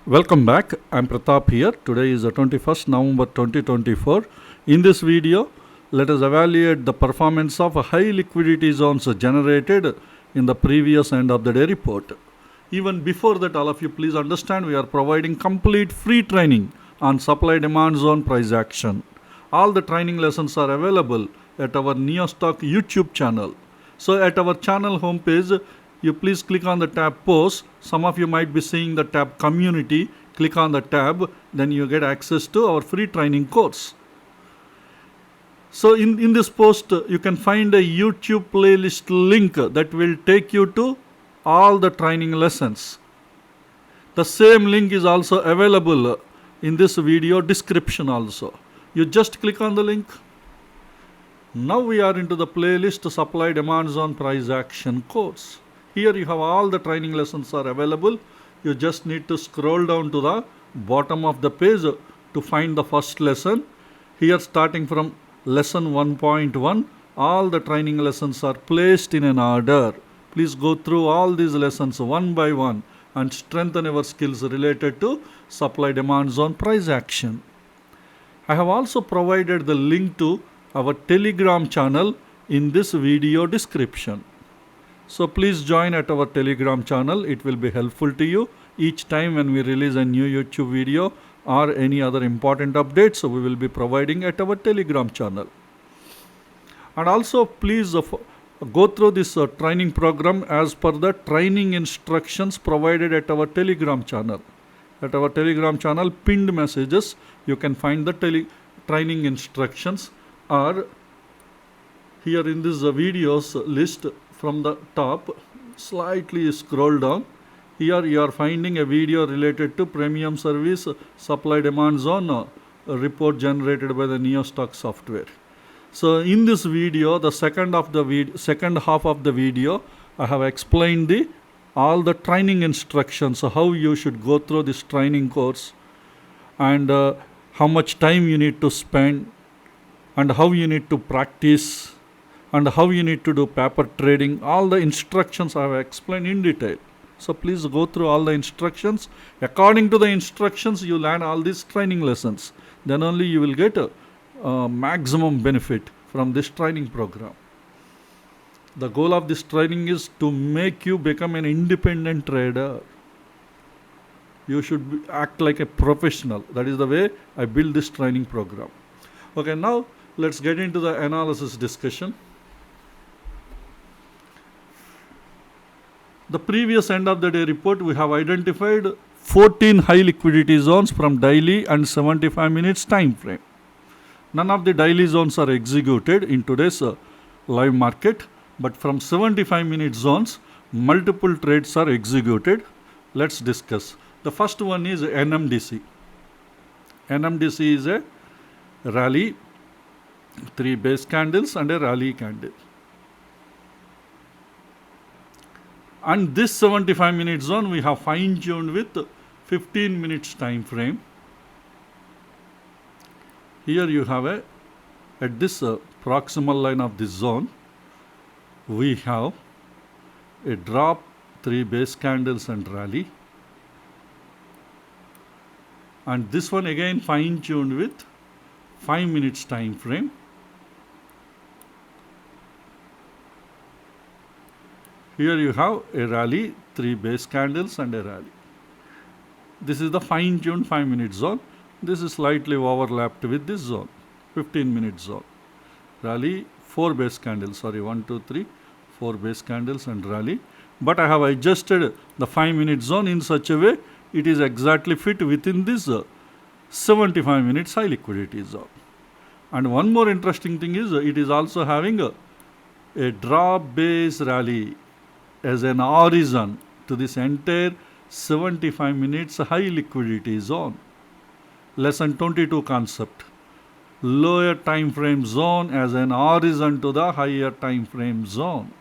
Welcome back. I'm Pratap here. Today is the 21st November 2024. In this video, let us evaluate the performance of high liquidity zones generated in the previous end of the day report. Even before that, all of you please understand we are providing complete free training on supply demand zone price action. All the training lessons are available at our NeoStock YouTube channel. So at our channel homepage, you please click on the tab post. Some of you might be seeing the tab community. Click on the tab, then you get access to our free training course. So in this post, you can find a YouTube playlist link that will take you to all the training lessons. The same link is also available in this video description also. You just click on the link. Now we are into the playlist supply demand zone price action course. Here you have all the training lessons are available. You just need to scroll down to the bottom of the page to find the first lesson. Here starting from lesson 1.1, all the training lessons are placed in an order. Please go through all these lessons one by one and strengthen your skills related to supply demand zone price action. I have also provided the link to our Telegram channel in this video description. So please join at our Telegram channel. It will be helpful to you. Each time when we release a new YouTube video or any other important updates, we will be providing at our Telegram channel. And also please go through this training program as per the training instructions provided at our Telegram channel. At our Telegram channel, pinned messages, you can find the training instructions, or here in this videos list from the top, slightly scroll down. Here you are finding a video related to premium service supply demand zone report generated by the NeoStock software. So in this video, the second half of the video, I have explained all the training instructions, how you should go through this training course, and how much time you need to spend, and how you need to practice, and how you need to do paper trading. All the instructions I have explained in detail. So please go through all the instructions. According to the instructions, you learn all these training lessons. Then only you will get a maximum benefit from this training program. The goal of this training is to make you become an independent trader. You should act like a professional. That is the way I build this training program. Okay, now let's get into the analysis discussion. The previous end of the day report, we have identified 14 high liquidity zones from daily and 75 minutes time frame. None of the daily zones are executed in today's live market, but from 75 minute zones, multiple trades are executed. Let's discuss. The first one is NMDC. NMDC is a rally, 3 base candles and a rally candle. And this 75 minute zone we have fine tuned with 15 minutes time frame. Here you have at this proximal line of this zone, we have a drop, 3 base candles and rally. And this one again fine tuned with 5 minutes time frame. Here you have a rally, 3 base candles and a rally. This is the fine tuned 5 minute zone. This is slightly overlapped with this zone, 15 minute zone. Rally, 4 base candles, 1, 2, 3, 4 base candles and rally. But I have adjusted the 5 minute zone in such a way it is exactly fit within this 75 minutes high liquidity zone. And one more interesting thing is it is also having a drop base rally as an horizon to this entire 75 minutes high liquidity zone. Lesson 22 concept. Lower time frame zone as an horizon to the higher time frame zone.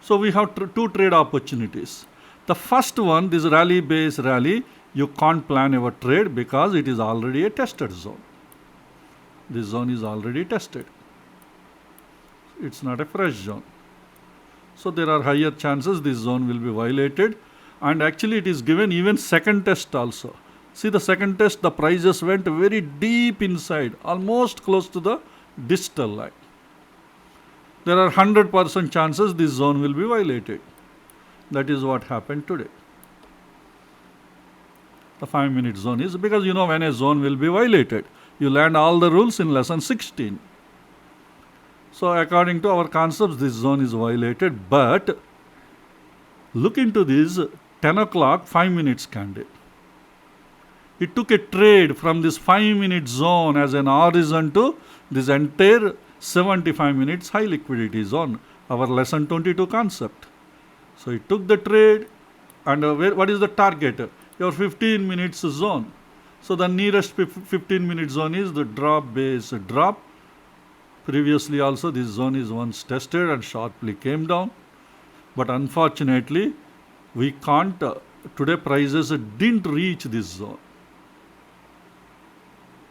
So we have two trade opportunities. The first one, this rally base rally, you can't plan your trade because it is already a tested zone. This zone is already tested. It's not a fresh zone. So there are higher chances this zone will be violated, And actually it is given even second test also. See the second test, the prices went very deep inside, almost close to the distal line. There are 100% chances this zone will be violated. That is what happened today. The 5-minute zone is, because you know when a zone will be violated. You learned all the rules in lesson 16. So according to our concepts, this zone is violated, but look into this 10 o'clock 5 minutes candle. It took a trade from this 5-minute zone as an horizon to this entire 75 minutes high liquidity zone, our lesson 22 concept. So it took the trade, and what is the target? Your 15 minutes zone. So the nearest 15 minute zone is the drop base drop. Previously also this zone is once tested and sharply came down, but unfortunately we can't, today prices didn't reach this zone.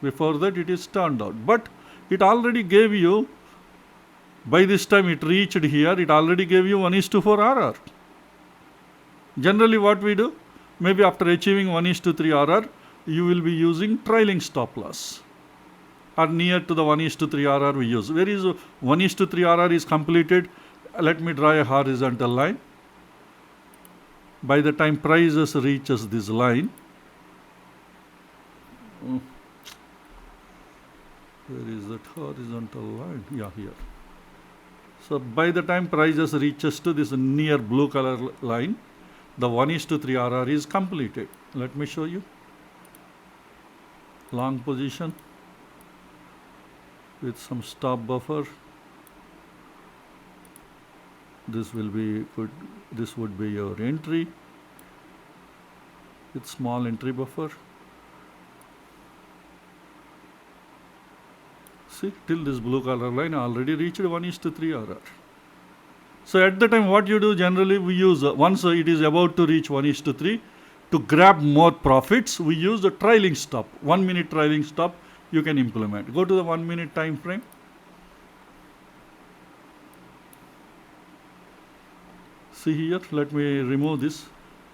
Before that it is turned out, but it already gave you, by this time it reached here, it already gave you 1:4 RR. Generally what we do, maybe after achieving 1:3 RR, you will be using trailing stop loss, or near to the 1:3 RR we use. Where is 1:3 RR is completed? Let me draw a horizontal line. By the time prices reaches this line, where is that horizontal line? Yeah, here. So by the time prices reaches to this near blue color line, the 1:3 RR is completed. Let me show you. Long position with some stop buffer. This will be good. This would be your entry with small entry buffer. See, till this blue color line already reached 1:3 RR. So at the time what you do, generally we use, once it is about to reach 1:3, to grab more profits, we use the trailing stop. 1 minute trailing stop you can implement. Go to the 1 minute time frame. See here, let me remove this.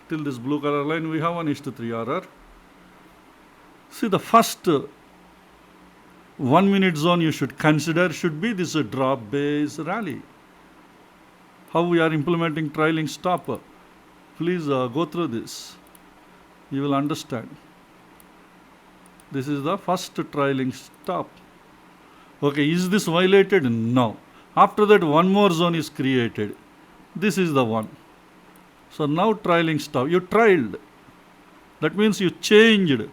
Till this blue color line we have 1:3 RR. See, the first 1 minute zone you should consider should be this drop base rally. How we are implementing trailing stop? Please go through this. You will understand. This is the first trailing stop. Okay, is this violated? No. After that one more zone is created. This is the one. So now trailing stop. You trailed. That means you changed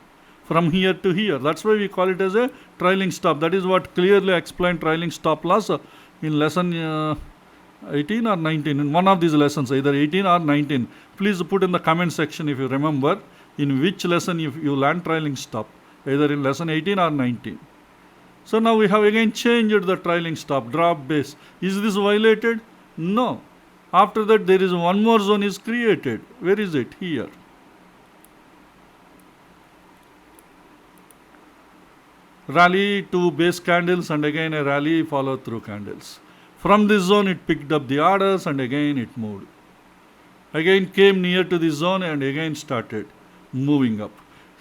from here to here. That's why we call it as a trailing stop. That is what clearly explained trailing stop loss in lesson 18 or 19. In one of these lessons, either 18 or 19. Please put in the comment section if you remember in which lesson you learned trailing stop, either in lesson 18 or 19. So now we have again changed the trailing stop, drop base. Is this violated? No. After that there is one more zone is created. Where is it? Here. Rally, 2 base candles, and again a rally follow through candles. From this zone it picked up the orders and again it moved. Again came near to this zone and again started moving up.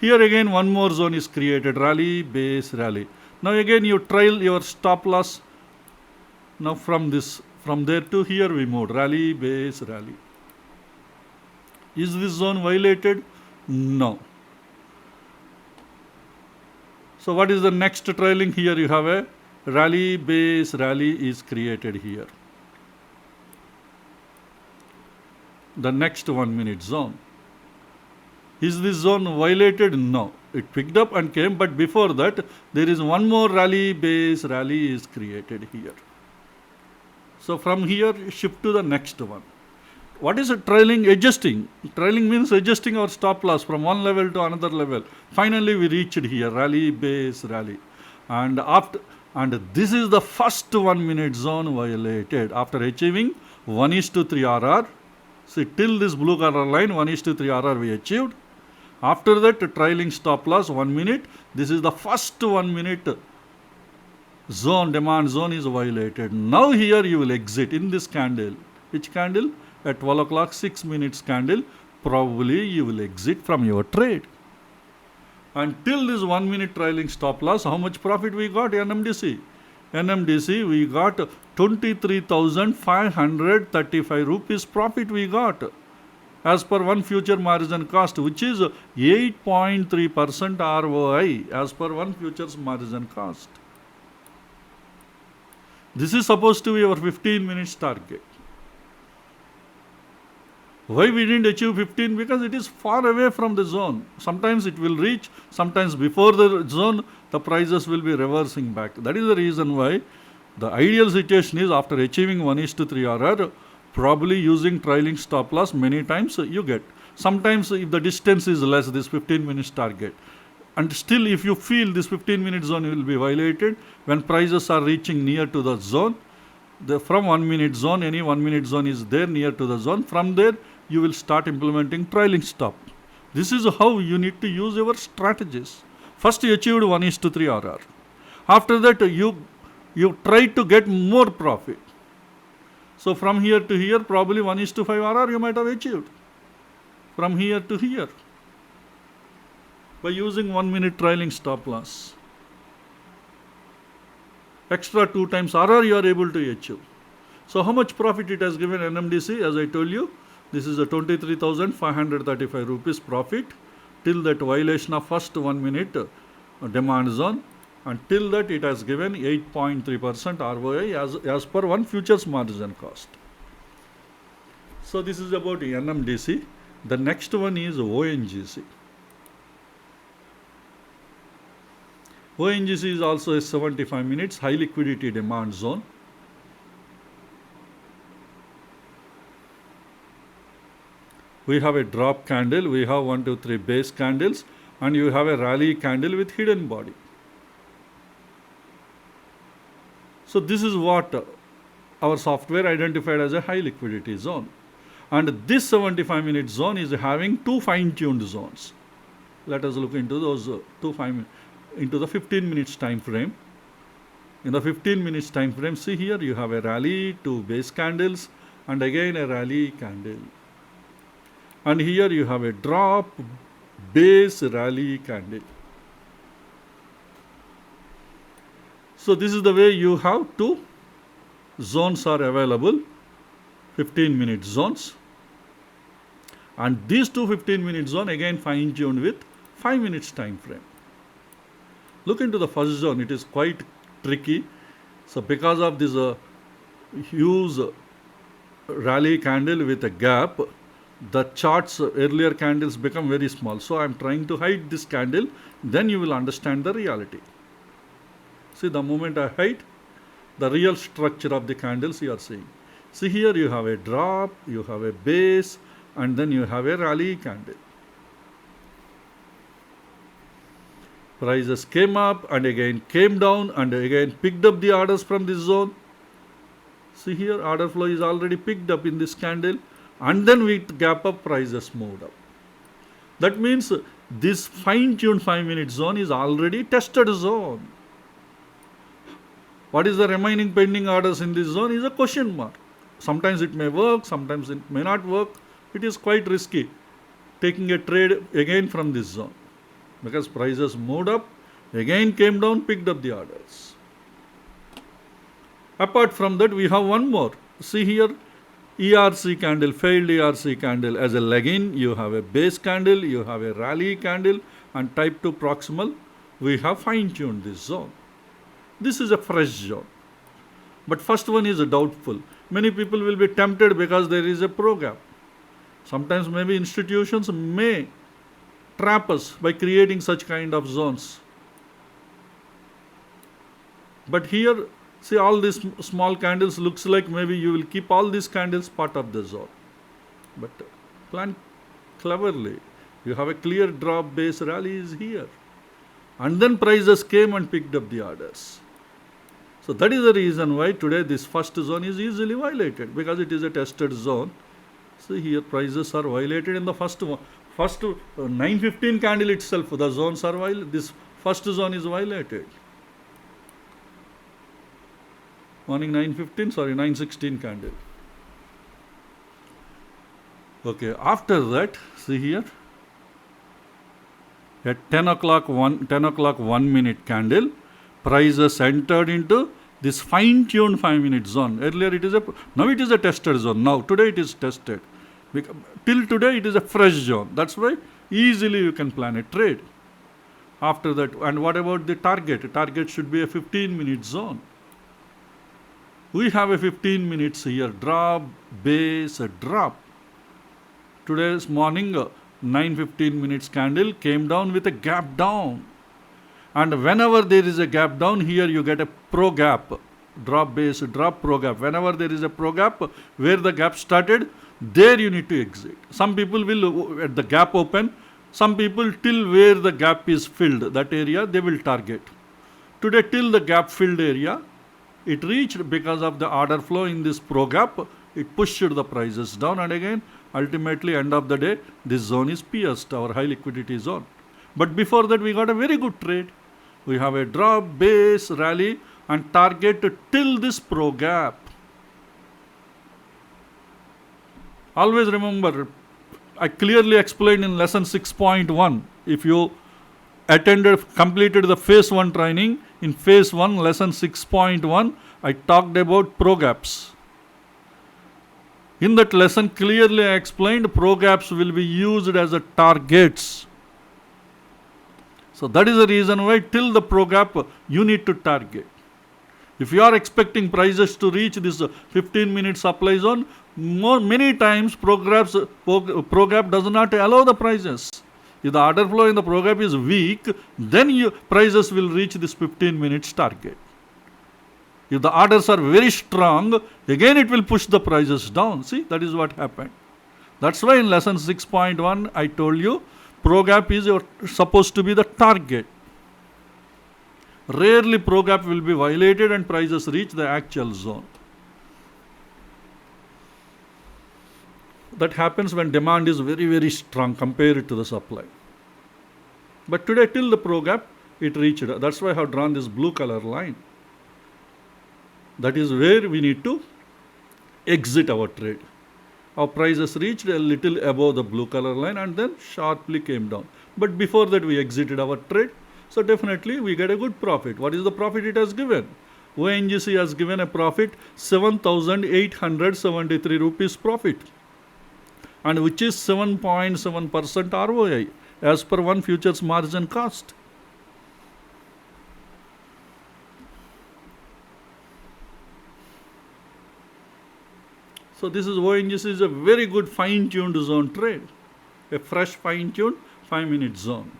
Here again one more zone is created, rally, base, rally. Now again you trail your stop loss. Now from there to here we moved, rally, base, rally. Is this zone violated? No. So what is the next trailing? Here you have a rally, base, rally is created here. The next 1 minute zone. Is this zone violated? No. It picked up and came, but before that there is one more rally, base, rally is created here. So from here shift to the next one. What is a trailing? Adjusting. Trailing means adjusting our stop loss from one level to another level. Finally we reached here, rally, base, rally. And this is the first 1 minute zone violated after achieving 1:3 RR. See, till this blue color line 1:3 RR we achieved. After that trailing stop loss 1 minute. This is the first 1 minute zone, demand zone is violated. Now here you will exit in this candle. Which candle? At 12 o'clock 6 minutes candle. probably you will exit from your trade. Until this 1 minute trailing stop loss, how much profit we got? NMDC. NMDC, we got 23,535 rupees profit we got as per one future margin cost, which is 8.3% ROI as per one futures margin cost. This is supposed to be our 15 minutes target. Why we didn't achieve 15? Because it is far away from the zone. Sometimes it will reach, sometimes before the zone, the prices will be reversing back. That is the reason why the ideal situation is after achieving 1:3 RR, probably using trailing stop loss many times you get. Sometimes if the distance is less, this 15 minutes target. And still if you feel this 15 minute zone will be violated, when prices are reaching near to the zone, from 1 minute zone, any 1 minute zone is there near to the zone, from there you will start implementing trailing stop. This is how you need to use your strategies. First you achieved 1:3 RR. After that you try to get more profit. So from here to here, probably 1:5 RR you might have achieved. From here to here, by using 1 minute trailing stop loss. Extra 2 times RR you are able to achieve. So how much profit it has given NMDC? As I told you, this is a 23,535 rupees profit till that violation of first 1 minute demand zone. Until that it has given 8.3% ROI as per one futures margin cost. So this is about NMDC. The next one is ONGC. ONGC is also a 75 minutes high liquidity demand zone. We have a drop candle, we have 1, 2, 3 base candles, and you have a rally candle with hidden body. So this is what our software identified as a high liquidity zone. And this 75 minute zone is having two fine-tuned zones. Let us look into those into the 15 minutes time frame. In the 15 minutes time frame, see here you have a rally, 2 base candles, and again a rally candle. And here you have a drop, base, rally candle. So this is the way you have two zones are available, 15 minute zones. And these two 15 minute zone again fine tuned with 5 minutes time frame. Look into the first zone, it is quite tricky. So because of this huge rally candle with a gap, the charts earlier candles become very small. So I am trying to hide this candle, then you will understand the reality. See, the moment I hide, the real structure of the candles you are seeing. See here you have a drop, you have a base, and then you have a rally candle. Prices came up and again came down and again picked up the orders from this zone. See here, order flow is already picked up in this candle, and then with gap up prices moved up. That means this fine-tuned 5 minute zone is already tested zone. What is the remaining pending orders in this zone is a question mark. Sometimes it may work, sometimes it may not work. It is quite risky taking a trade again from this zone, because prices moved up, again came down, picked up the orders. Apart from that, we have one more. See here, ERC candle, failed ERC candle as a leg-in. You have a base candle, you have a rally candle, and type 2 proximal. We have fine-tuned this zone. This is a fresh zone. But first one is doubtful. Many people will be tempted because there is a pro gap. Sometimes maybe institutions may trap us by creating such kind of zones. But here, see, all these small candles looks like maybe you will keep all these candles part of the zone. But plan cleverly. You have a clear drop, base, rally is here. And then prices came and picked up the orders. So that is the reason why today this first zone is easily violated, because it is a tested zone. See here, prices are violated in the first 9:15 candle itself. The zones are violated. This first zone is violated. Morning 9:16, 9:16 candle. Okay, after that, see here, at 10 o'clock 1 minute candle, prices entered into this fine-tuned 5-minute zone. Earlier now it is a tested zone. Now today it is tested. Till today it is a fresh zone. That's why easily you can plan a trade. After that, and what about the target? Target should be a 15-minute zone. We have a 15 minutes here, drop, base, drop. Today's morning 9:15 minutes candle came down with a gap down. And whenever there is a gap down, here you get a pro gap, drop base, drop pro gap. Whenever there is a pro gap, where the gap started, there you need to exit. Some people will, at the gap open, some people till where the gap is filled, that area they will target. Today till the gap filled area, it reached because of the order flow in this pro gap, it pushed the prices down, and again, ultimately end of the day, this zone is pierced, our high liquidity zone. But before that, we got a very good trade. We have a drop, base, rally, and target till this pro gap. Always remember, I clearly explained in lesson 6.1. If you completed the phase 1 training, in phase 1, lesson 6.1, I talked about pro gaps. In that lesson, clearly I explained pro gaps will be used as a targets. So that is the reason why till the pro gap you need to target. If you are expecting prices to reach this 15 minute supply zone, many times pro gap does not allow the prices. If the order flow in the pro gap is weak, then prices will reach this 15 minutes target. If the orders are very strong, again it will push the prices down. See, that is what happened. That's why in lesson 6.1 I told you, pro gap is supposed to be the target. Rarely pro gap will be violated and prices reach the actual zone. That happens when demand is very, very strong compared to the supply. But today till the pro gap, it reached. That's why I have drawn this blue color line. That is where we need to exit our trade. Our prices reached a little above the blue color line and then sharply came down. But before that we exited our trade. So definitely we get a good profit. What is the profit it has given? ONGC has given a profit 7,873 rupees profit, and which is 7.7% ROI as per one futures margin cost. So this is ONGC is a very good fine-tuned zone trade, a fresh fine-tuned 5-minute zone.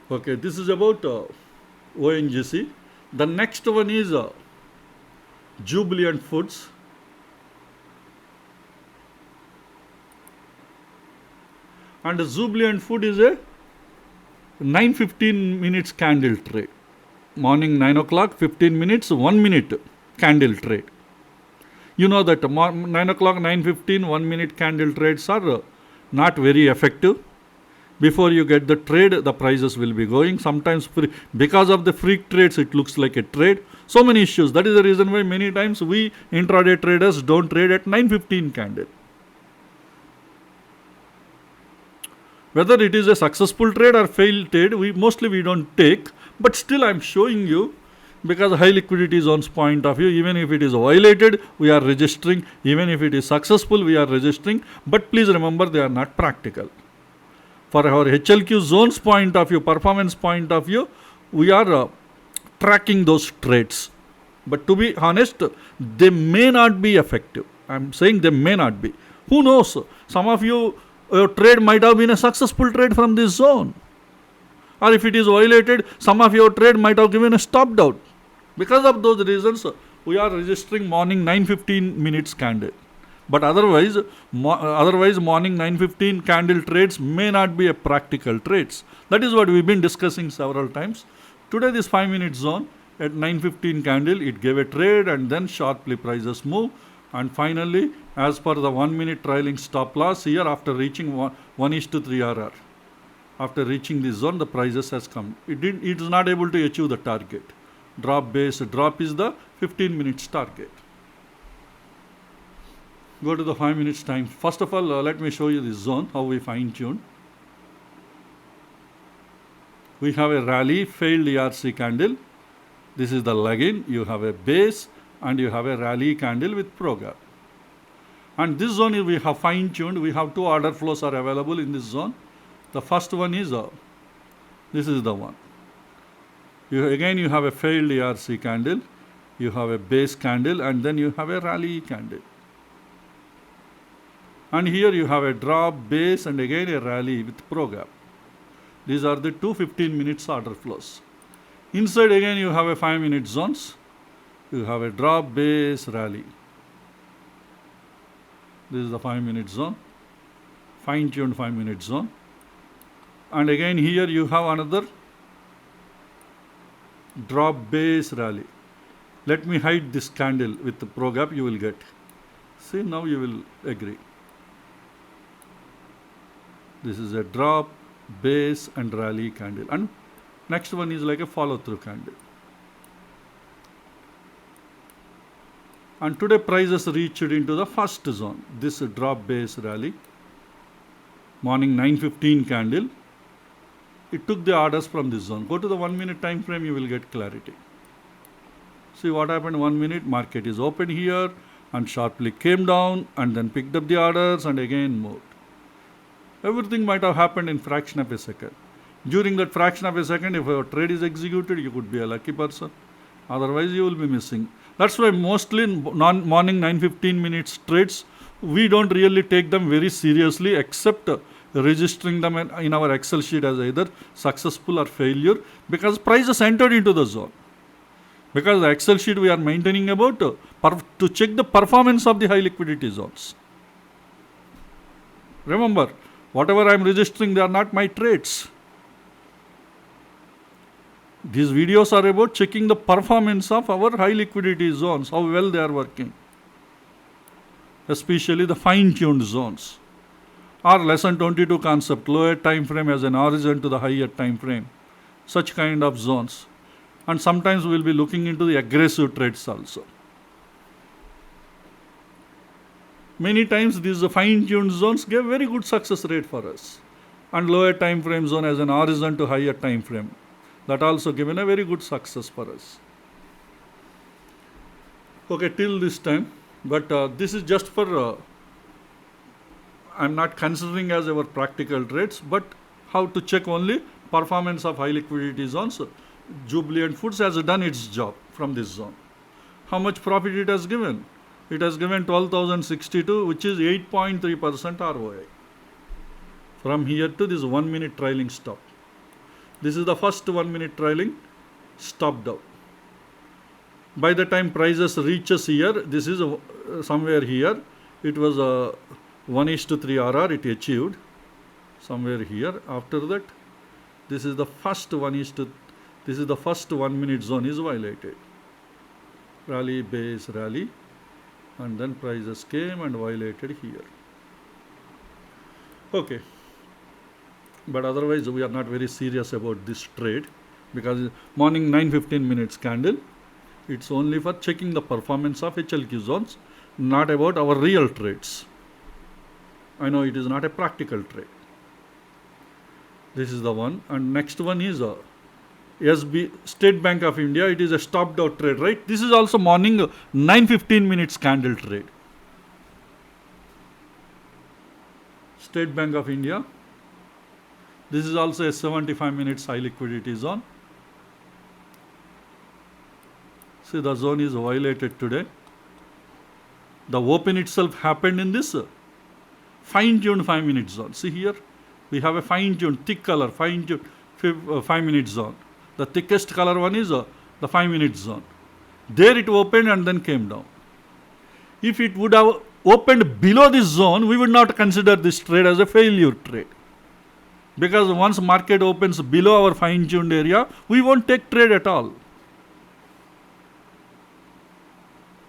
Okay, this is about ONGC. The next one is Jubilant Foods. And Jubilant Food is a 9:15 minutes candle trade. Morning 9 o'clock, 15 minutes, 1 minute candle trade. You know that 9 o'clock, 9:15, 1 minute candle trades are not very effective. Before you get the trade, the prices will be going. Sometimes because of the freak trades, it looks like a trade. So many issues. That is the reason why many times we intraday traders don't trade at 9:15 candle. Whether it is a successful trade or failed trade, we don't take. But still I am showing you, because high liquidity zones point of view, even if it is violated, we are registering. Even if it is successful, we are registering. But please remember, they are not practical. For our HLQ zones point of view, performance point of view, we are tracking those trades. But to be honest, they may not be effective. I am saying they may not be. Who knows? Some of you, your trade might have been a successful trade from this zone. Or if it is violated, some of your trade might have given a stopped out. Because of those reasons, we are registering morning 9:15 minutes candle. But otherwise morning 9:15 candle trades may not be a practical trades. That is what we've been discussing several times. Today this 5-minute zone at 9:15 candle, it gave a trade and then sharply prices move. And finally, as per the 1 minute trailing stop loss here, after reaching 1:3 RR, after reaching this zone, the prices has come. It is not able to achieve the target. Drop base, drop is the 15 minutes target. Go to the 5 minutes time. First of all, let me show you this zone, how we fine tune. We have a rally failed ERC candle. This is the leg-in. You have a base and you have a rally candle with pro-gap. And this zone is we have fine tuned. We have two order flows are available in this zone. The first one is this is the one. Again you have a failed ERC candle. You have a base candle and then you have a rally candle. And here you have a drop, base and again a rally with pro-gap. These are the two 15 minutes order flows. Inside again you have a 5 minute zones. You have a drop, base, rally. This is the 5 minute zone. Fine tuned 5 minute zone. And again here you have another drop, base, rally. Let me hide this candle with the pro-gap, you will get. See, now you will agree. This is a drop, base and rally candle. And next one is like a follow through candle. And today prices reached into the first zone. This drop, base, rally. Morning 9:15 candle. It took the orders from this zone. Go to the 1 minute time frame, you will get clarity. See what happened 1 minute, market is open here and sharply came down and then picked up the orders and again moved. Everything might have happened in fraction of a second. During that fraction of a second, if your trade is executed, you could be a lucky person. Otherwise, you will be missing. That's why mostly in morning 9:15 minutes trades, we don't really take them very seriously except registering them in our Excel sheet as either successful or failure because prices entered into the zone. Because the Excel sheet we are maintaining about to check the performance of the high liquidity zones. Remember, whatever I am registering, they are not my trades. These videos are about checking the performance of our high liquidity zones, how well they are working. Especially the fine-tuned zones. Or lesson 22 concept, lower time frame as an origin to the higher time frame. Such kind of zones. And sometimes we will be looking into the aggressive trades also. Many times these fine-tuned zones give very good success rate for us. And lower time frame zone as an horizon to higher time frame. That also given a very good success for us. Okay, till this time. But this is just for, I'm not considering as our practical trades, but how to check only performance of high liquidity zones. Jubilant Foods has done its job from this zone. How much profit it has given? It has given 12,062, which is 8.3% ROI. From here to this 1 minute trailing stop. This is the first 1 minute trailing stopped out. By the time prices reaches here, this is somewhere here. It was a 1:3 RR, it achieved somewhere here. After that, this is the first this is the first 1 minute zone is violated. Rally, base, rally, and then prices came and violated here. Okay. But otherwise we are not very serious about this trade because morning 9:15 minutes candle, it's only for checking the performance of HLQ zones, not about our real trades. I know it is not a practical trade. This is the one, and next one is SB State Bank of India. It is a stopped out trade, right? This is also morning 9:15 minutes candle trade. State Bank of India. This is also a 75 minutes high liquidity zone. See, the zone is violated today. The open itself happened in this fine-tuned 5 minute zone. See here, we have a fine-tuned, thick color, fine-tuned 5 minute zone. The thickest color one is the 5 minute zone. There it opened and then came down. If it would have opened below this zone, we would not consider this trade as a failure trade. Because once market opens below our fine-tuned area, we won't take trade at all.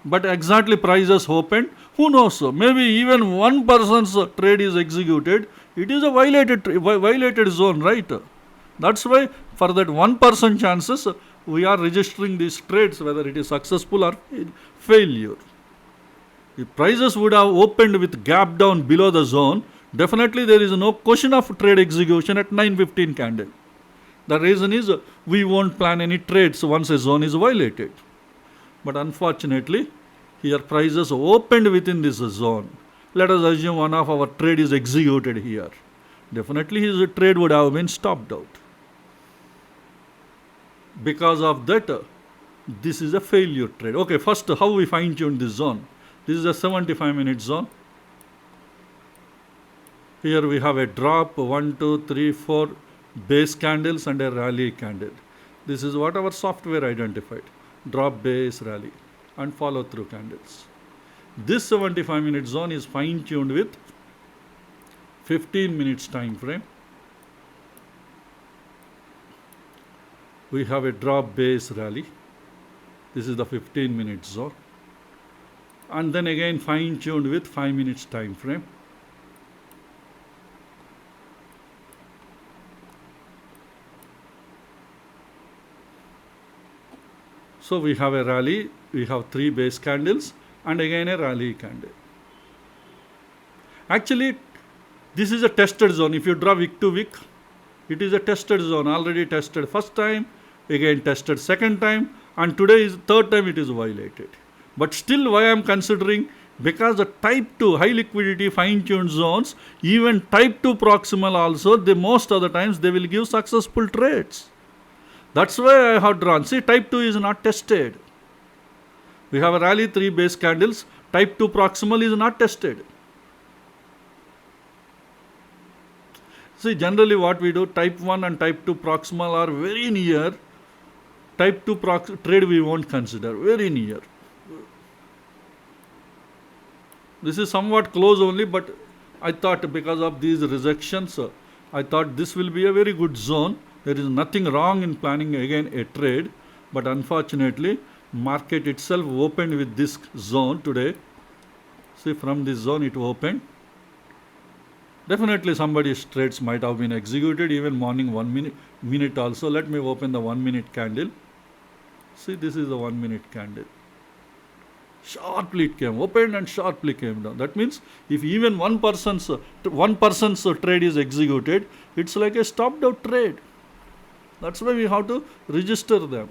But exactly prices opened, who knows? Maybe even one person's trade is executed. It is a violated zone, right? That's why for that 1% chances, we are registering these trades, whether it is successful or failure. If prices would have opened with gap down below the zone, definitely there is no question of trade execution at 9:15 candle. The reason is we won't plan any trades once a zone is violated. But unfortunately, here prices opened within this zone. Let us assume one of our trade is executed here. Definitely his trade would have been stopped out. Because of that, this is a failure trade. Okay, first how we fine tune this zone. This is a 75-minute zone. Here we have a drop, 1, 2, 3, 4 base candles and a rally candle. This is what our software identified. Drop, base, rally and follow through candles. This 75-minute zone is fine tuned with 15 minutes time frame. We have a drop, base, rally. This is the 15-minute zone. And then again fine tuned with 5 minutes time frame. So we have a rally, we have 3 base candles and again a rally candle. Actually, this is a tested zone. If you draw wick to wick, it is a tested zone, already tested first time, again tested second time, and today is third time it is violated. But still why I am considering, because the type 2 high liquidity fine tuned zones, even type 2 proximal also, most of the times they will give successful trades. That's why I have drawn. See, type 2 is not tested. We have a rally, 3 base candles. Type 2 proximal is not tested. See, generally what we do, type 1 and type 2 proximal are very near. Type 2 trade we won't consider, very near. This is somewhat close only, but I thought because of these rejections, I thought this will be a very good zone. There is nothing wrong in planning again a trade, but unfortunately market itself opened with this zone today. See, from this zone it opened. Definitely somebody's trades might have been executed even morning 1 minute also. Let me open the 1 minute candle. See, this is the 1 minute candle. Sharply it came, opened and sharply came down. That means if even one person's trade is executed, it's like a stopped out trade. That's why we have to register them.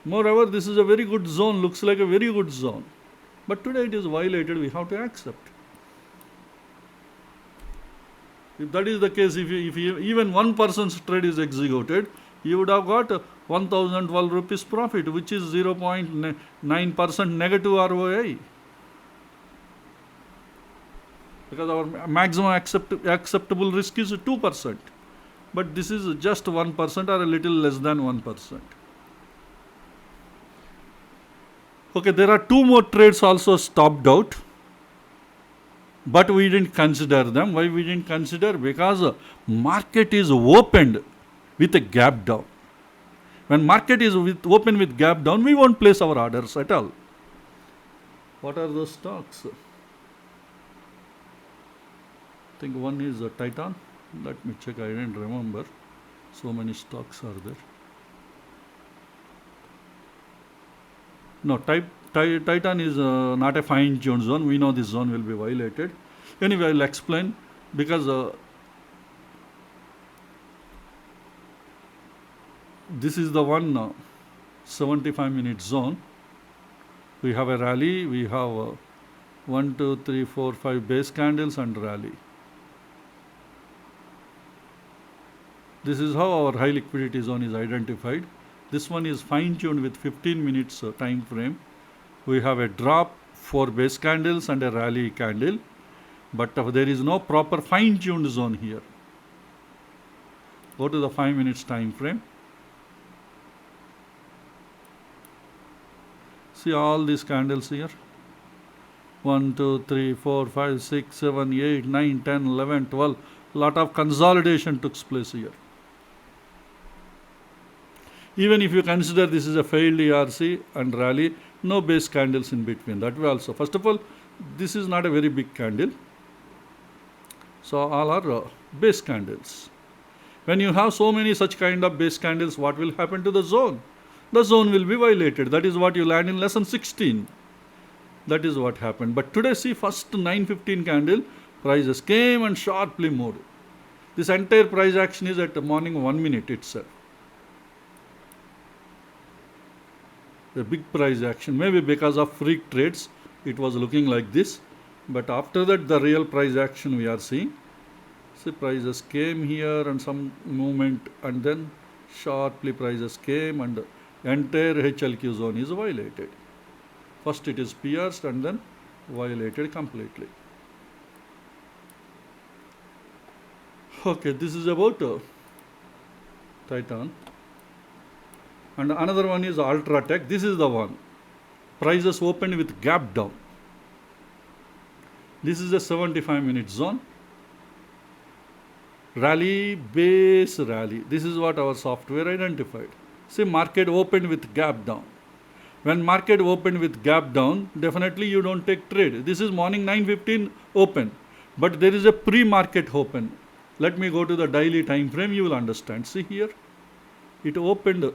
Moreover, this is a very good zone, looks like a very good zone. But today it is violated, we have to accept. If that is the case, if even one person's trade is executed, you would have got 1012 rupees profit, which is 0.9% negative ROI. Because our maximum acceptable risk is 2%. But this is just 1% or a little less than 1%. Okay, there are 2 more trades also stopped out, but we didn't consider them. Why we didn't consider? Because market is opened with a gap down. When market is open with gap down, we won't place our orders at all. What are those stocks? I think one is Titan. Let me check, I didn't remember. So many stocks are there. No, Titan is not a fine-tuned zone. We know this zone will be violated. Anyway, I'll explain, because this is the one 75-minute zone. We have a rally. We have 1, 2, 3, 4, 5 base candles and rally. This is how our high liquidity zone is identified. This one is fine-tuned with 15 minutes time frame. We have a drop, 4 base candles and a rally candle. But there is no proper fine-tuned zone here. Go to the 5 minutes time frame. See all these candles here. 1, 2, 3, 4, 5, 6, 7, 8, 9, 10, 11, 12. Lot of consolidation took place here. Even if you consider this is a failed ERC and rally, no base candles in between. That way also. First of all, this is not a very big candle. So all are base candles. When you have so many such kind of base candles, what will happen to the zone? The zone will be violated. That is what you learned in lesson 16. That is what happened. But today, see, first 9:15 candle, prices came and sharply moved. This entire price action is at the morning 1 minute itself. The big price action, maybe because of freak trades, it was looking like this. But after that, the real price action we are seeing. See, prices came here and some movement, and then sharply prices came and entire HLQ zone is violated. First it is pierced and then violated completely. Okay, this is about Titan. And another one is Ultratech. This is the one. Prices opened with gap down. This is a 75-minute zone. Rally, base rally. This is what our software identified. See, market opened with gap down. When market opened with gap down, definitely you don't take trade. This is morning 9:15 open. But there is a pre-market open. Let me go to the daily time frame. You will understand. See here. It opened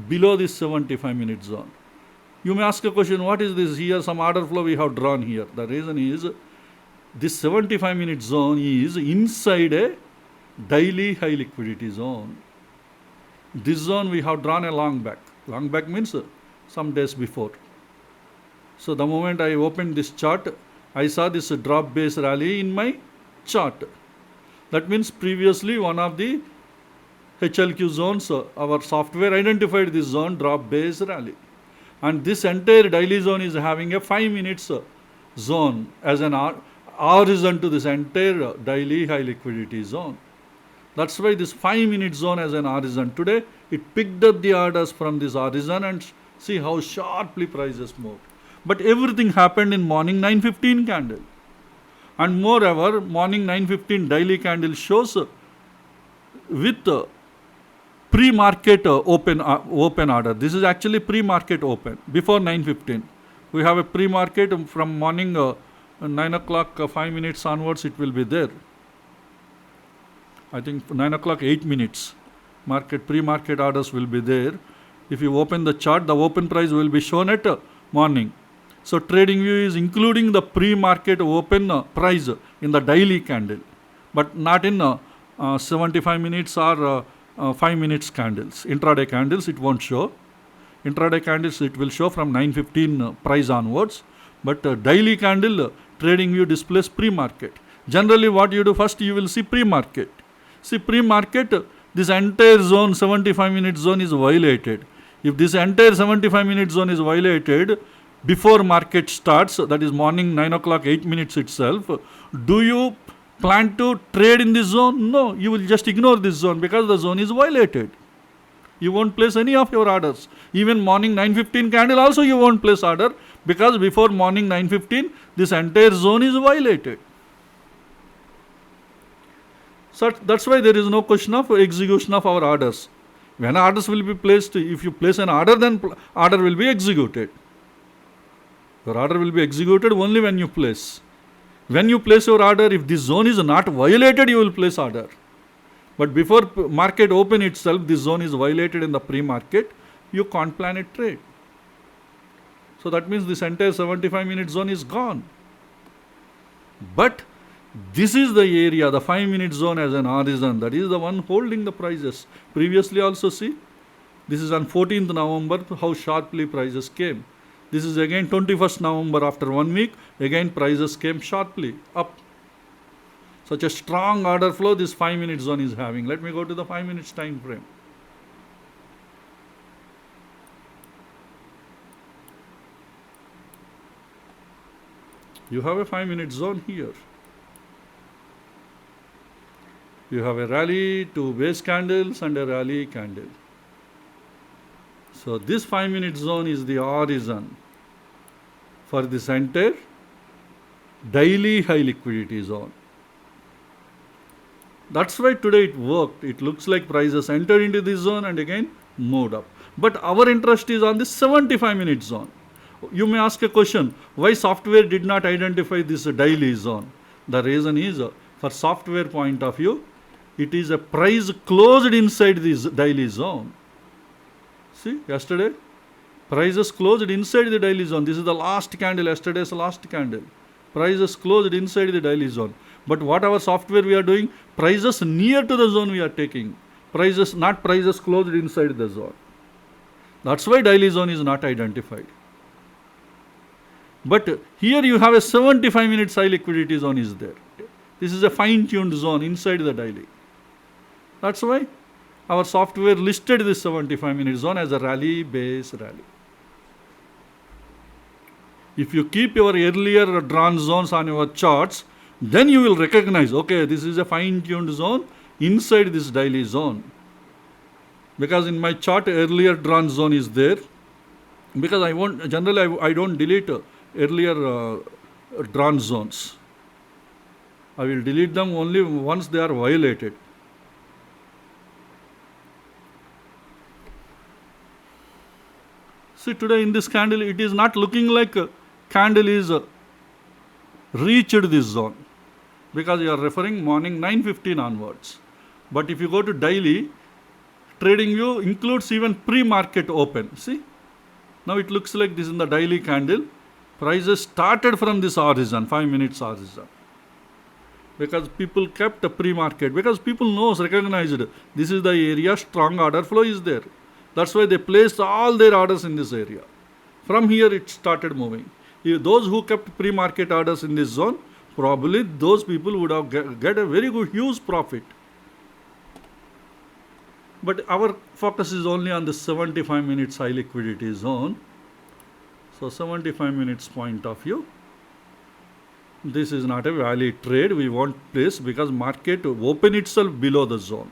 below this 75-minute zone. You may ask a question, what is this here? Some order flow we have drawn here. The reason is this 75-minute zone is inside a daily high liquidity zone. This zone we have drawn a long back. Long back means some days before. So the moment I opened this chart, I saw this drop base rally in my chart. That means previously one of the HLQ zones, our software identified this zone drop base rally. And this entire daily zone is having a 5 minutes zone as an horizon to this entire daily high liquidity zone. That's why this 5-minute zone as an horizon. Today, it picked up the orders from this horizon and see how sharply prices moved. But everything happened in morning 9:15 candle. And moreover, morning 9:15 daily candle shows with pre-market open order. This is actually pre-market open before 9:15. We have a pre-market from morning 9 o'clock 5 minutes onwards. It will be there. I think 9 o'clock 8 minutes. Pre-market orders will be there. If you open the chart, the open price will be shown at morning. So trading view is including the pre-market open price in the daily candle, but not in 75 minutes or 5 minutes candles. Intraday candles it won't show. Intraday candles it will show from 9:15 price onwards, but daily candle trading view displays pre-market. Generally what you do first, you will see pre-market. See pre-market, this entire zone 75-minute zone is violated. If this entire 75-minute zone is violated before market starts, that is morning 9 o'clock 8 minutes itself, do you plan to trade in this zone? No, you will just ignore this zone because the zone is violated. You won't place any of your orders. Even morning 9:15 candle also you won't place order because before morning 9:15 this entire zone is violated. So that's why there is no question of execution of our orders. When orders will be placed, if you place an order, then order will be executed. Your order will be executed only when you place. When you place your order, if this zone is not violated, you will place order. But before market open itself, this zone is violated in the pre-market, you can't plan a trade. So that means this entire 75-minute zone is gone. But this is the area, the 5-minute zone as an horizon, that is the one holding the prices. Previously also see, this is on 14th November, how sharply prices came. This is again 21st November after 1 week, again prices came sharply up. Such a strong order flow this 5-minute zone is having. Let me go to the 5 minutes time frame. You have a 5-minute zone here. You have a rally, 2 base candles and a rally candle. So this 5-minute zone is the horizon for this entire daily high liquidity zone. That's why today it worked. It looks like prices entered into this zone and again moved up. But our interest is on this 75-minute zone. You may ask a question, why software did not identify this daily zone? The reason is, for software point of view, it is a price closed inside this daily zone. See, yesterday Prices closed inside the daily zone. This is the last candle, yesterday's last candle. Prices closed inside the daily zone. But what our software we are doing? Prices near to the zone we are taking. Prices, not prices closed inside the zone. That's why daily zone is not identified. But here you have a 75 minutes high liquidity zone is there. This is a fine-tuned zone inside the daily. That's why our software listed this 75 minute zone as a rally base rally. If you keep your earlier drawn zones on your charts, then you will recognize, okay, this is a fine-tuned zone inside this daily zone. Because in my chart, earlier drawn zone is there. Because generally I don't delete earlier drawn zones. I will delete them only once they are violated. See, today in this candle, it is not looking like a candle is reached this zone, because you are referring morning 9:15 onwards. But if you go to daily, trading view includes even pre-market open. See, now it looks like this in the daily candle. Prices started from this horizon, 5 minutes horizon. Because people kept a pre-market, because people recognized this is the area, strong order flow is there. That's why they placed all their orders in this area. From here it started moving. If those who kept pre-market orders in this zone, probably those people would have get a very good, huge profit. But our focus is only on the 75 minutes high liquidity zone. So 75 minutes point of view, this is not a valid trade. We won't place because market open itself below the zone.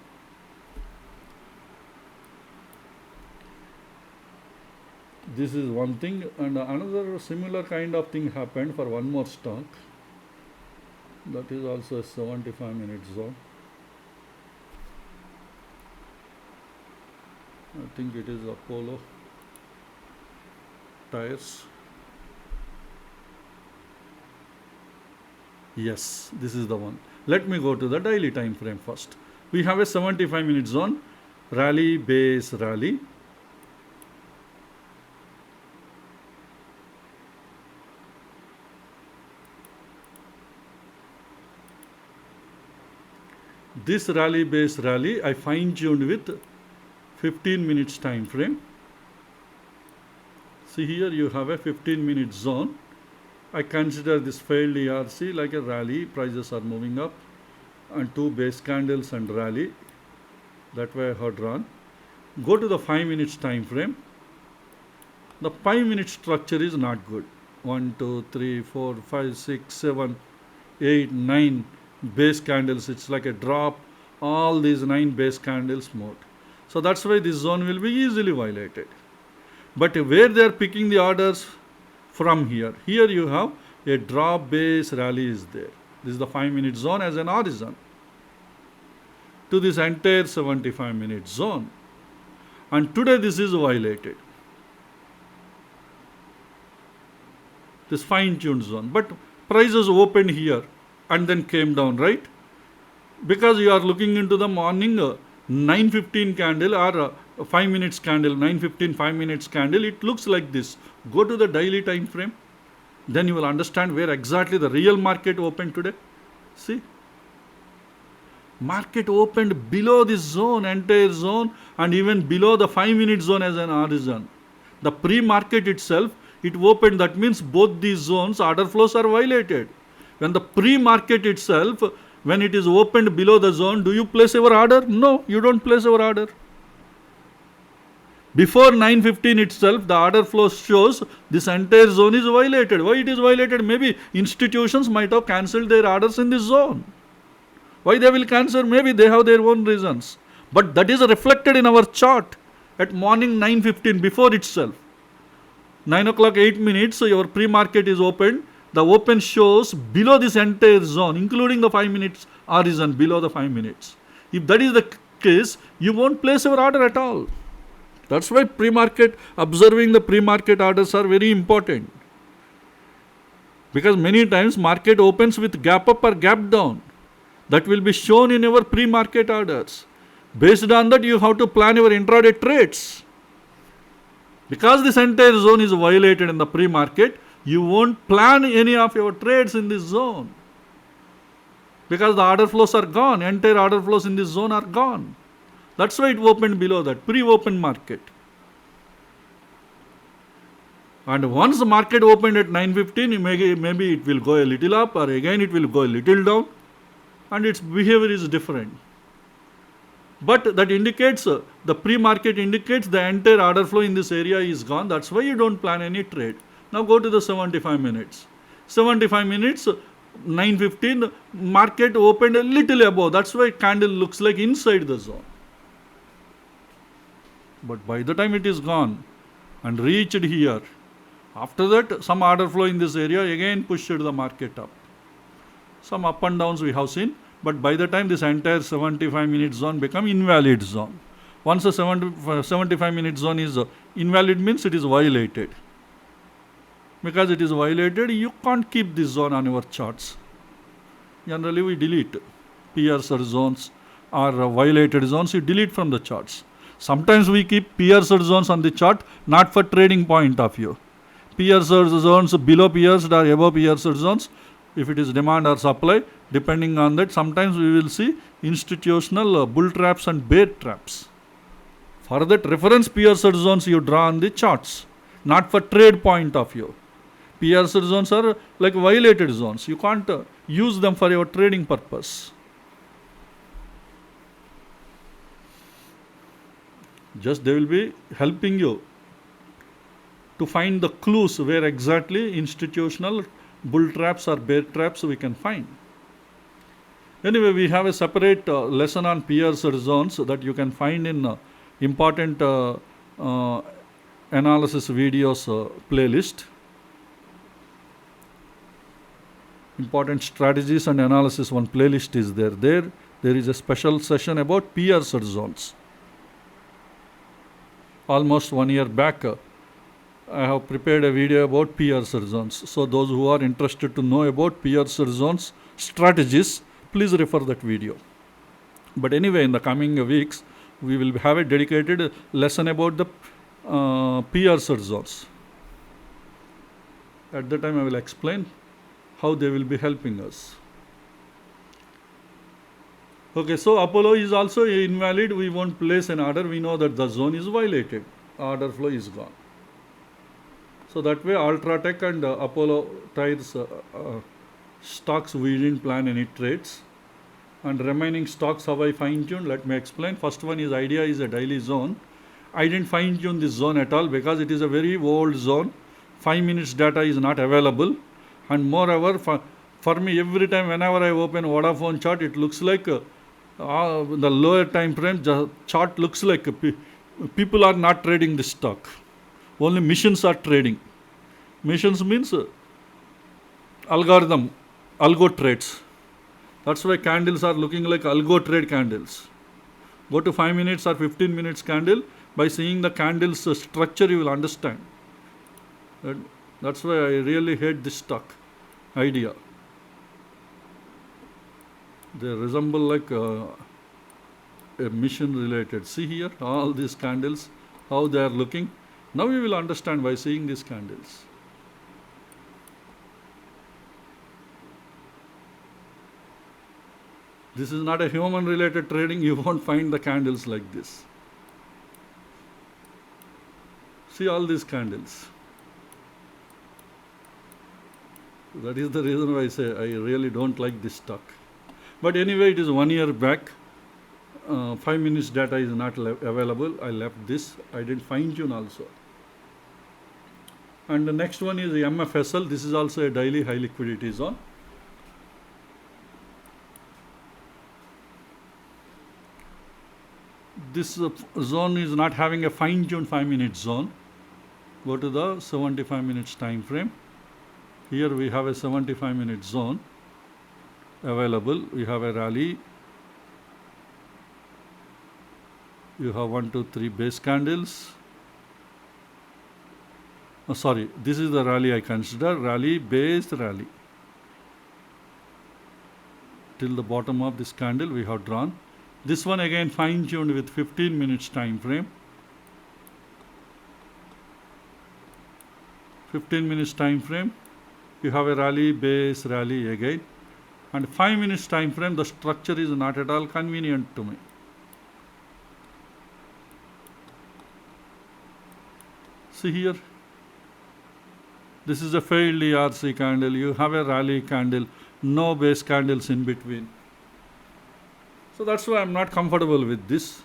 This is one thing, and another similar kind of thing happened for one more stock. That is also a 75 minute zone. I think it is Apollo Tires. Yes, this is the one. Let me go to the daily time frame first. We have a 75 minute zone, rally base rally. This rally base rally I fine tuned with 15 minutes time frame. See, here you have a 15 minute zone. I consider this failed ERC like a rally. Prices are moving up and two base candles and rally. That way I have drawn. Go to the 5 minutes time frame. The 5 minute structure is not good. 1, 2, 3, 4, 5, 6, 7, 8, 9 base candles. It's like a drop. All these 9 base candles moved. So that's why this zone will be easily violated. But where they are picking the orders from here. Here you have a drop base rally is there. This is the 5 minute zone as an horizon to this entire 75 minute zone. And today this is violated. This fine tuned zone. But prices opened here and then came down, right? Because you are looking into the morning 9:15 candle or 5 minutes candle, 9:15 5 minutes candle, it looks like this. Go to the daily time frame, then you will understand where exactly the real market opened today. See, market opened below this zone, entire zone, and even below the 5 minute zone as an horizon. The pre-market itself, it opened. That means both these zones order flows are violated. When the pre-market itself, when it is opened below the zone, do you place your order? No, you don't place your order. Before 9:15 itself, the order flow shows this entire zone is violated. Why it is violated? Maybe institutions might have cancelled their orders in this zone. Why they will cancel? Maybe they have their own reasons. But that is reflected in our chart at morning 9:15 before itself. 9 o'clock 8 minutes, so your pre-market is opened. The open shows below this entire zone, including the 5 minutes horizon below the 5 minutes. If that is the case, you won't place your order at all. That's why pre-market, observing the pre-market orders are very important. Because many times market opens with gap up or gap down. That will be shown in your pre-market orders. Based on that, you have to plan your intraday trades. Because this entire zone is violated in the pre-market, you won't plan any of your trades in this zone. Because the order flows are gone, entire order flows in this zone are gone. That's why it opened below that, pre-open market. And once the market opened at 9:15, maybe it will go a little up, or again it will go a little down, and its behavior is different. But that indicates, the pre-market indicates the entire order flow in this area is gone. That's why you don't plan any trade. Now go to the 75 minutes. 75 minutes, 9:15, market opened a little above. That's why candle looks like inside the zone. But by the time it is gone and reached here, after that some order flow in this area again pushed the market up. Some up and downs we have seen, but by the time this entire 75-minute zone become invalid zone. Once a 75-minute zone is invalid, means it is violated. Because it is violated, you can't keep this zone on your charts. Generally we delete piercer zones or violated zones, you delete from the charts. Sometimes we keep piercer zones on the chart, not for trading point of view. Piercer zones below pierced or above piercer zones, if it is demand or supply, depending on that, sometimes we will see institutional bull traps and bear traps. For that, reference piercer zones you draw on the charts, not for trade point of view. Piercer zones are like violated zones. You can't use them for your trading purpose. Just they will be helping you to find the clues where exactly institutional bull traps or bear traps we can find. Anyway, we have a separate lesson on piercer zones that you can find in important analysis videos playlist. Important strategies and analysis, one playlist is there. There is a special session about piercer zones. Almost 1 year back, I have prepared a video about piercer zones. So those who are interested to know about piercer zones strategies, please refer that video. But anyway, in the coming weeks, we will have a dedicated lesson about the piercer zones. At that time, I will explain how they will be helping us. Okay, so Apollo is also invalid. We won't place an order. We know that the zone is violated. Order flow is gone. So that way, Ultratech and Apollo Tyres stocks, we didn't plan any trades. And remaining stocks, how I fine-tuned, let me explain. First one is idea is a daily zone. I didn't fine-tune this zone at all because it is a very old zone. 5 minutes data is not available. And moreover, for me, every time whenever I open Vodafone chart, it looks like the lower time frame chart looks like people are not trading this stock. Only machines are trading. Machines means algorithm, algo trades. That's why candles are looking like algo trade candles. Go to 5 minutes or 15 minutes candle. By seeing the candle's structure, you will understand. That's why I really hate this stock idea. They resemble like a mission related. See here, all these candles, how they are looking. Now you will understand by seeing these candles. This is not a human related trading. You won't find the candles like this. See all these candles. That is the reason why I say I really don't like this stock. But anyway, it is 1 year back. 5 minutes data is not available. I left this. I didn't fine tune also. And the next one is the MFSL. This is also a daily high liquidity zone. This zone is not having a fine tuned 5 minute zone. Go to the 75 minutes time frame. Here we have a 75 minute zone available. We have a rally. You have 1, 2, 3 base candles. Oh, sorry, this is the rally I consider. Rally, base, rally. Till the bottom of this candle we have drawn. This one again fine tuned with 15 minutes time frame. 15 minutes time frame, you have a rally, base, rally again. And 5 minutes time frame, the structure is not at all convenient to me. See here, this is a failed ERC candle. You have a rally candle, no base candles in between. So that's why I'm not comfortable with this.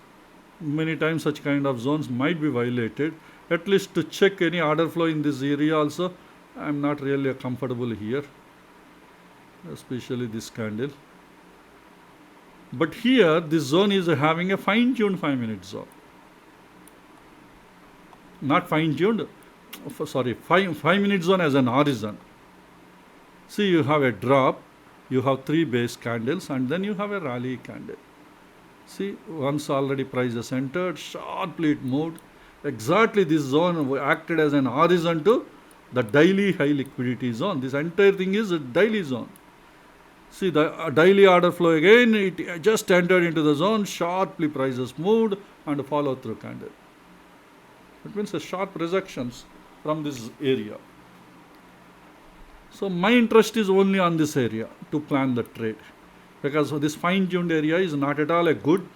Many times such kind of zones might be violated. At least to check any order flow in this area also, I'm not really comfortable here, especially this candle. But here, this zone is having a fine-tuned 5-minute zone. Not fine-tuned, sorry, 5-minute zone as an horizon. See, you have a drop, you have 3 base candles, and then you have a rally candle. See, once already price has entered, sharply it moved. Exactly this zone acted as an horizon to the daily high liquidity zone. This entire thing is a daily zone. See, the daily order flow again, it just entered into the zone, sharply prices moved and follow through candle. It means a sharp rejections from this area. So my interest is only on this area to plan the trade, because this fine-tuned area is not at all a good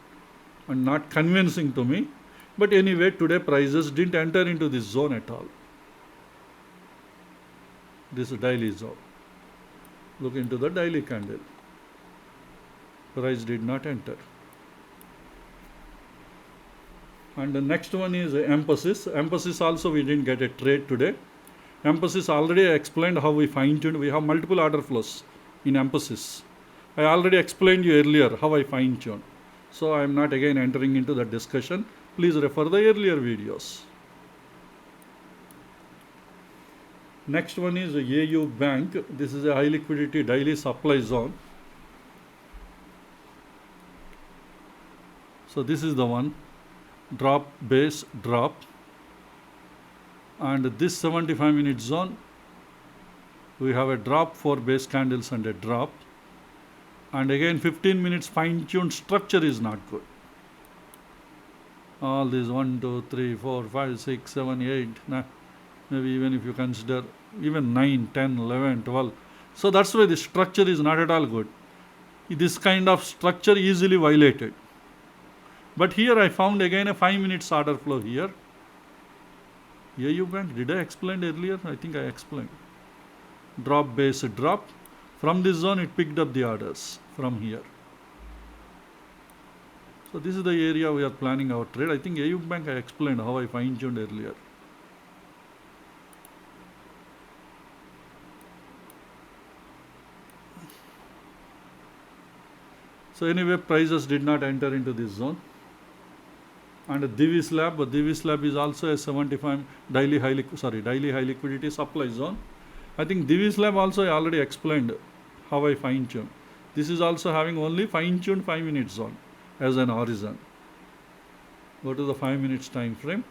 and not convincing to me. But anyway, today prices didn't enter into this zone at all. This daily zone. Look into the daily candle. Price did not enter. And the next one is emphasis. Emphasis also we didn't get a trade today. Emphasis already explained how we fine-tuned. We have multiple order flows in emphasis. I already explained you earlier how I fine-tuned. So I am not again entering into that discussion. Please refer the earlier videos. Next one is AU Bank. This is a high liquidity daily supply zone. So this is the one. Drop, base, drop. And this 75-minute zone, we have a drop, 4 base candles and a drop. And again 15 minutes fine-tuned structure is not good. All these 1, 2, 3, 4, 5, 6, 7, 8, 9, maybe even if you consider even 9, 10, 11, 12. So that's why the structure is not at all good. This kind of structure easily violated. But here I found again a 5 minutes order flow here. AU Bank, did I explain earlier? I think I explained. Drop, base, drop. From this zone it picked up the orders from here. So this is the area we are planning our trade. I think AU Bank I explained how I fine-tuned earlier. So anyway, prices did not enter into this zone. And Divi slab is also a 75 daily high liquidity supply zone. I think Divi slab also I already explained how I fine-tuned. This is also having only fine-tuned 5-minute zone as an horizon. Go to the 5 minutes time frame.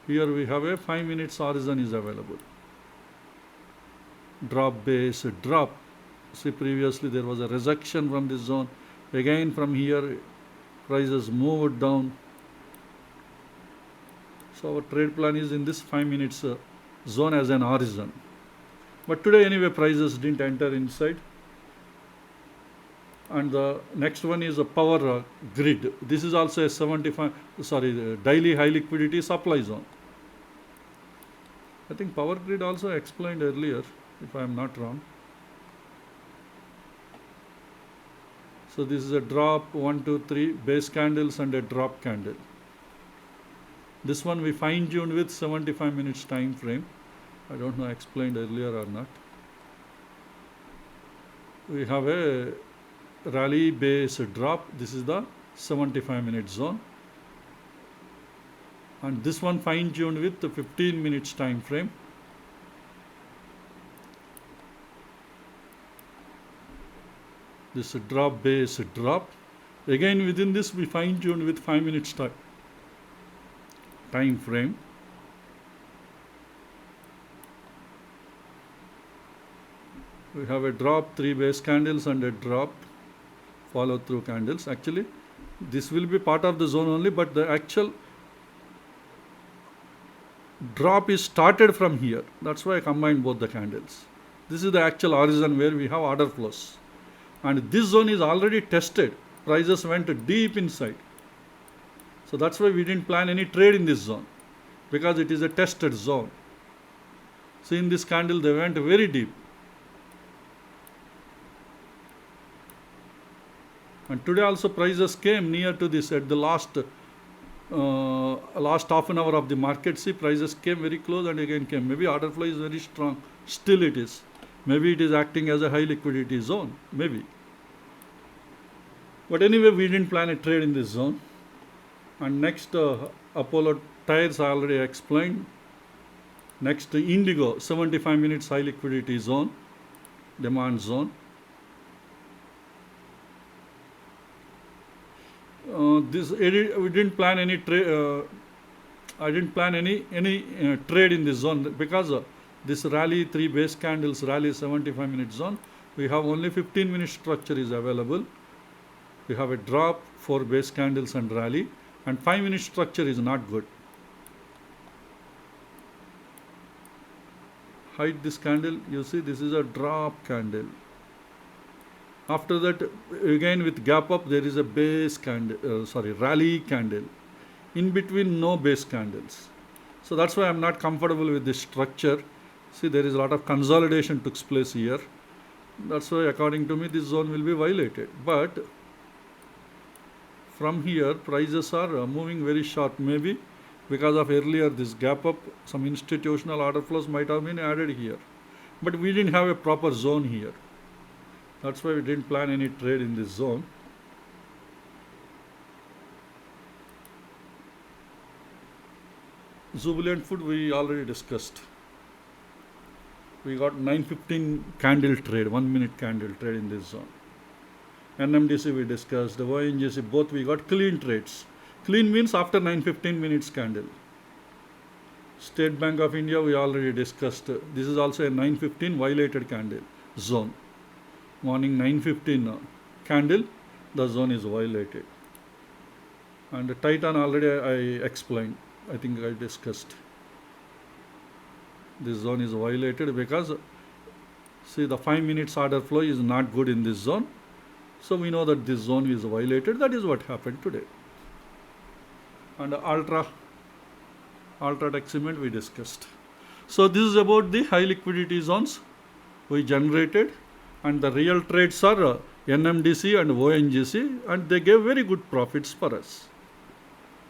Here we have a 5 minutes horizon is available. Drop, base, drop. See, previously there was a rejection from this zone. Again from here prices moved down. So our trade plan is in this 5 minutes zone as an horizon. But today anyway prices didn't enter inside. And the next one is a power grid. This is also a daily high liquidity supply zone. I think power grid also explained earlier, if I am not wrong. So this is a drop, 1, 2, 3 base candles and a drop candle. This one we fine-tuned with 75 minutes time frame. I don't know I explained earlier or not. We have a rally, base, drop. This is the 75-minute zone. And this one fine-tuned with the 15 minutes time frame. This drop, base, drop. Again within this we fine-tuned with 5 minutes time frame. We have a drop, 3 base candles and a drop, follow through candles. Actually this will be part of the zone only, but the actual drop is started from here. That's why I combined both the candles. This is the actual horizon where we have order flows. And this zone is already tested. Prices went deep inside. So that's why we didn't plan any trade in this zone, because it is a tested zone. See, in this candle they went very deep. And today also prices came near to this at the last half an hour of the market. See, prices came very close and again came. Maybe order flow is very strong. Still it is. Maybe it is acting as a high liquidity zone. Maybe. But anyway, we didn't plan a trade in this zone. And next, Apollo tires I already explained. Next, Indigo, 75 minutes high liquidity zone, demand zone. We didn't plan any trade. I didn't plan any trade in this zone because this rally, 3 base candles rally 75 minute zone. We have only 15 minute structure is available. We have a drop, 4 base candles and rally, and 5 minute structure is not good. Hide this candle. You see, this is a drop candle. After that, again with gap up, there is a base candle, rally candle. In between, no base candles. So that's why I'm not comfortable with this structure. See, there is a lot of consolidation took place here. That's why, according to me, this zone will be violated. But from here, prices are moving very short. Maybe because of earlier this gap up, some institutional order flows might have been added here. But we didn't have a proper zone here. That's why we didn't plan any trade in this zone. Jubilant Food we already discussed. We got 9:15 candle trade, 1 minute candle trade in this zone. NMDC we discussed, the ONGC both we got clean trades. Clean means after 9:15 minutes candle. State Bank of India we already discussed. This is also a 9:15 violated candle zone. Morning 9:15 candle, the zone is violated. And Titan already I explained. I think I discussed. This zone is violated because, see, the 5 minutes order flow is not good in this zone. So we know that this zone is violated. That is what happened today. And Ultratech Cement we discussed. So this is about the high liquidity zones we generated, and the real trades are NMDC and ONGC, and they gave very good profits for us.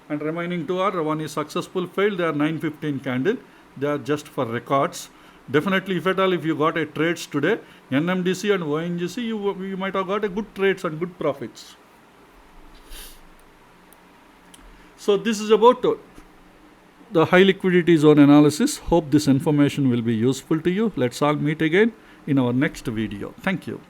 And remaining two are, one is successful failed, they are 9:15 candle, they are just for records. Definitely, if at all, if you got a trades today, NMDC and ONGC, you might have got a good trades and good profits. So this is about the high liquidity zone analysis. Hope this information will be useful to you. Let's all meet again in our next video. Thank you.